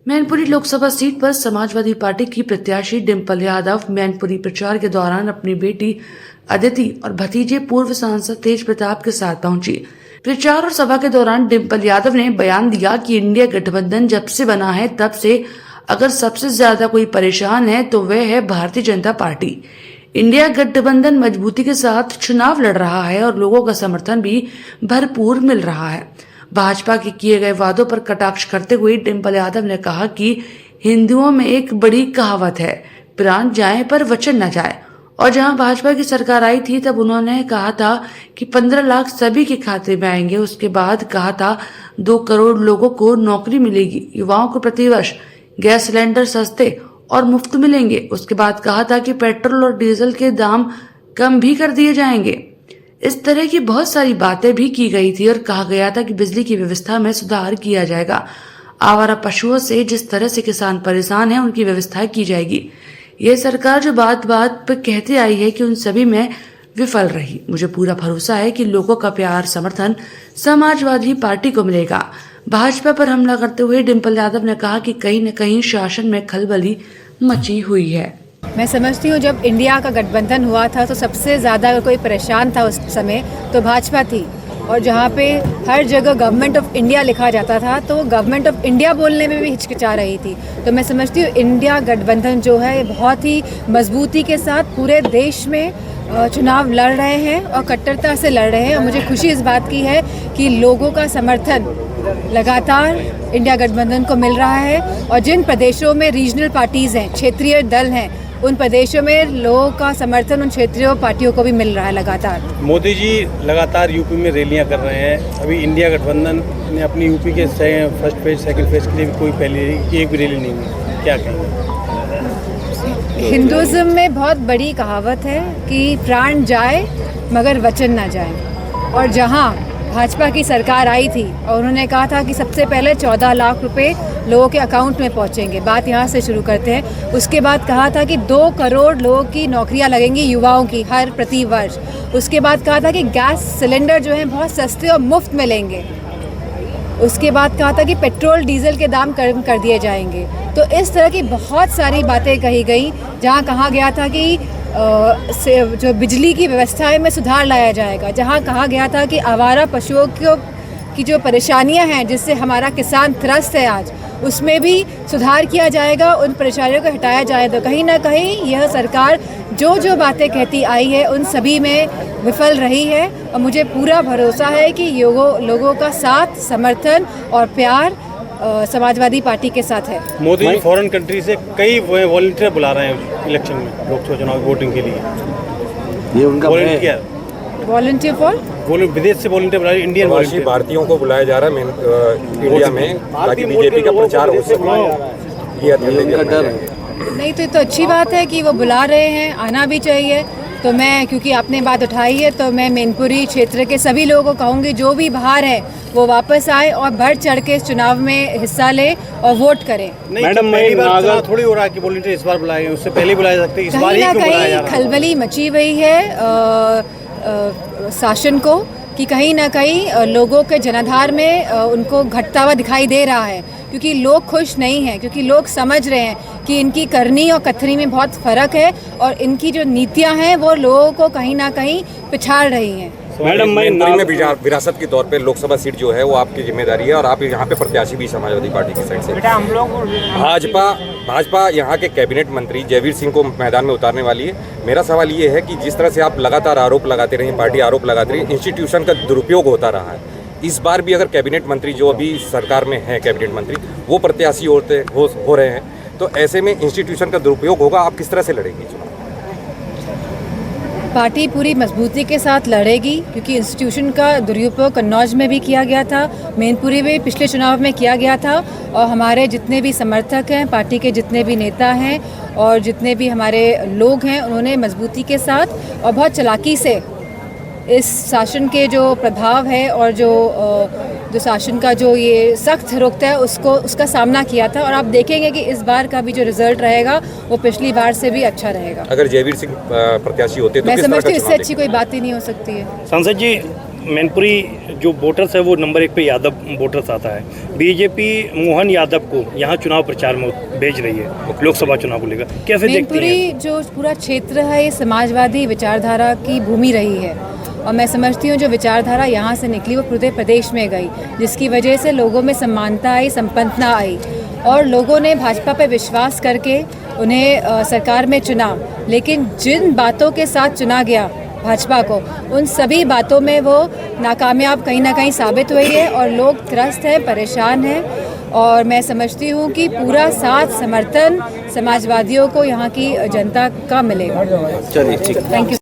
Mainpuri Lok Sabha seat पर Samajwadi party की प्रत्याशी डिम्पल यादव मैनपुरी प्रचार के दौरान अपनी बेटी अदिति और भतीजे पूर्व सांसद तेज प्रताप के साथ पहुंची। प्रचार और सभा के दौरान डिम्पल यादव ने बयान दिया कि इंडिया गठबंधन जब से बना है तब से अगर सबसे ज्यादा कोई परेशान है तो वह है भारतीय जनता पार्टी। इंडिया गठबंधन मजबूती के साथ चुनाव लड़ रहा है और लोगों का समर्थन भी भरपूर मिल रहा है। भाजपा के किए गए वादों पर कटाक्ष करते हुए डिम्पल यादव ने कहा कि हिंदुओं में एक बड़ी कहावत है, प्राण जाए पर वचन न जाए। और जहां भाजपा की सरकार आई थी तब उन्होंने कहा था कि 15 लाख सभी के खाते में आएंगे। उसके बाद कहा था 2 करोड़ लोगों को नौकरी मिलेगी, युवाओं को प्रतिवर्ष गैस सिलेंडर सस्ते और मुफ्त मिलेंगे। उसके बाद कहा था कि पेट्रोल और डीजल के दाम कम भी कर दिए जाएंगे। इस तरह की बहुत सारी बातें भी की गई थी और कहा गया था कि बिजली की व्यवस्था में सुधार किया जाएगा। आवारा पशुओं से जिस तरह से किसान परेशान हैं उनकी व्यवस्था की जाएगी। ये सरकार जो बात बात पर कहती आई है कि उन सभी में विफल रही। मुझे पूरा भरोसा है कि लोगों का प्यार समर्थन समाजवादी पार्टी को मिलेगा। भाजपा पर हमला करते हुए डिम्पल यादव ने कहा कि कहीं न कहीं शासन में खलबली मची हुई है। मैं समझती हूँ जब इंडिया का गठबंधन हुआ था तो सबसे ज़्यादा अगर कोई परेशान था उस समय तो भाजपा थी। और जहाँ पे हर जगह गवर्नमेंट ऑफ इंडिया लिखा जाता था तो गवर्नमेंट ऑफ इंडिया बोलने में भी हिचकिचा रही थी। तो मैं समझती हूँ इंडिया गठबंधन जो है बहुत ही मजबूती के साथ पूरे देश में चुनाव लड़ रहे हैं और कट्टरता से लड़ रहे हैं। और मुझे खुशी इस बात की है कि लोगों का समर्थन लगातार इंडिया गठबंधन को मिल रहा है। और जिन प्रदेशों में रीजनल पार्टीज़ हैं, क्षेत्रीय दल हैं, उन प्रदेशों में लोगों का समर्थन उन क्षेत्रीय पार्टियों को भी मिल रहा है लगातार। मोदी जी लगातार यूपी में रैलियां कर रहे हैं। अभी इंडिया गठबंधन ने अपनी यूपी के फर्स्ट फेज सेकंड फेज के लिए कोई पहले एक भी रैली नहीं हुई, क्या कहेंगे? हिंदुज़म में बहुत बड़ी कहावत है कि प्राण जाए मगर वचन ना जाए। और जहाँ भाजपा की सरकार आई थी और उन्होंने कहा था कि सबसे पहले 14 लाख रुपए लोगों के अकाउंट में पहुंचेंगे, बात यहाँ से शुरू करते हैं। उसके बाद कहा था कि 2 करोड़ लोगों की नौकरियाँ लगेंगी युवाओं की हर प्रति वर्ष। उसके बाद कहा था कि गैस सिलेंडर जो हैं बहुत सस्ते और मुफ्त मिलेंगे। उसके बाद कहा था कि पेट्रोल डीजल के दाम कम कर दिए जाएंगे। तो इस तरह की बहुत सारी बातें कही गई जहाँ कहा गया था कि जो बिजली की व्यवस्था में सुधार लाया जाएगा, जहाँ कहा गया था कि आवारा पशुओं की जो परेशानियाँ हैं जिससे हमारा किसान त्रस्त है आज, उसमें भी सुधार किया जाएगा, उन परेशानियों को हटाया जाएगा। कहीं ना कहीं यह सरकार जो बातें कहती आई है उन सभी में विफल रही है। और मुझे पूरा भरोसा है कि लोगों का साथ, समर्थन और प्यार समाजवादी पार्टी के साथ है। मोदी जी फॉरेन कंट्री से कई वॉलंटियर बुला रहे हैं इलेक्शन में, लोकसभा चुनाव वोटिंग के लिए। ये उनका वॉलंटियर फॉर विदेश से वॉलंटियर बुला रहे हैं, इंडियन प्रवासी भारतीयों को बुलाया जा रहा है इंडिया में ताकि बीजेपी का प्रचार हो सके। ये उनका डर है। नहीं तो ये तो अच्छी बात है कि वो बुला रहे हैं, आना भी चाहिए। तो मैं, क्योंकि आपने बात उठाई है, तो मैं मैनपुरी क्षेत्र के सभी लोगों को कहूँगी जो भी बाहर है वो वापस आए और बढ़ चढ़ के इस चुनाव में हिस्सा ले और वोट करें। मैडम पहली बार थोड़ी हो रहा कि वॉलंटियर इस बार बुलाए गए, उससे पहले बुलाए सकते, इस बार ही क्यों बुलाया जा रहा है? खलबली मची हुई है शासन को कि कहीं ना कहीं लोगों के जनाधार में उनको घटता हुआ दिखाई दे रहा है। क्योंकि लोग खुश नहीं हैं, क्योंकि लोग समझ रहे हैं कि इनकी करनी और कथनी में बहुत फ़र्क है और इनकी जो नीतियां हैं वो लोगों को कहीं ना कहीं पिछाड़ रही हैं। मैडम, मैनपुरी में विरासत के तौर पे लोकसभा सीट जो है वो आपकी जिम्मेदारी है और आप यहाँ पे प्रत्याशी भी समाजवादी पार्टी की साइड से। भाजपा यहाँ के कैबिनेट मंत्री जयवीर सिंह को मैदान में उतारने वाली है। मेरा सवाल ये है कि जिस तरह से आप लगातार आरोप लगाते रहे, पार्टी आरोप लगाती रही, इंस्टीट्यूशन का दुरुपयोग होता रहा है, इस बार भी अगर कैबिनेट मंत्री जो अभी सरकार में है कैबिनेट मंत्री वो प्रत्याशी हो रहे हैं तो ऐसे में इंस्टीट्यूशन का दुरुपयोग होगा, आप किस तरह से लड़ेंगे चुनाव? पार्टी पूरी मजबूती के साथ लड़ेगी क्योंकि इंस्टीट्यूशन का दुरुपयोग कन्नौज में भी किया गया था, मैनपुरी में पिछले चुनाव में किया गया था। और हमारे जितने भी समर्थक हैं, पार्टी के जितने भी नेता हैं और जितने भी हमारे लोग हैं, उन्होंने मजबूती के साथ और बहुत चालाकी से इस शासन के जो प्रभाव है और जो शासन का जो ये सख्त रुख है उसका सामना किया था। और आप देखेंगे कि इस बार का भी जो रिजल्ट रहेगा वो पिछली बार से भी अच्छा रहेगा। अगर जयवीर सिंह प्रत्याशी होते तो मैं समझती हूँ इससे अच्छी कोई बात ही नहीं हो सकती है। सांसद जी, मैनपुरी जो वोटर्स है वो नंबर 1 पे यादव वोटर्स आता है। बीजेपी मोहन यादव को यहाँ चुनाव प्रचार में भेज रही है लोकसभा चुनाव को लेकर, कैसे देखती हैं? मैनपुरी जो पूरा क्षेत्र है ये समाजवादी विचारधारा की भूमि रही है और मैं समझती हूँ जो विचारधारा यहाँ से निकली वो पूरे प्रदेश में गई, जिसकी वजह से लोगों में समानता आई, संपन्नता आई और लोगों ने भाजपा पर विश्वास करके उन्हें सरकार में चुना। लेकिन जिन बातों के साथ चुना गया भाजपा को, उन सभी बातों में वो नाकामयाब कहीं ना कहीं साबित हुई है और लोग त्रस्त हैं, परेशान हैं और मैं समझती हूँ कि पूरा साथ समर्थन समाजवादियों को यहाँ की जनता का मिलेगा। चलिए ठीक है। Thank you.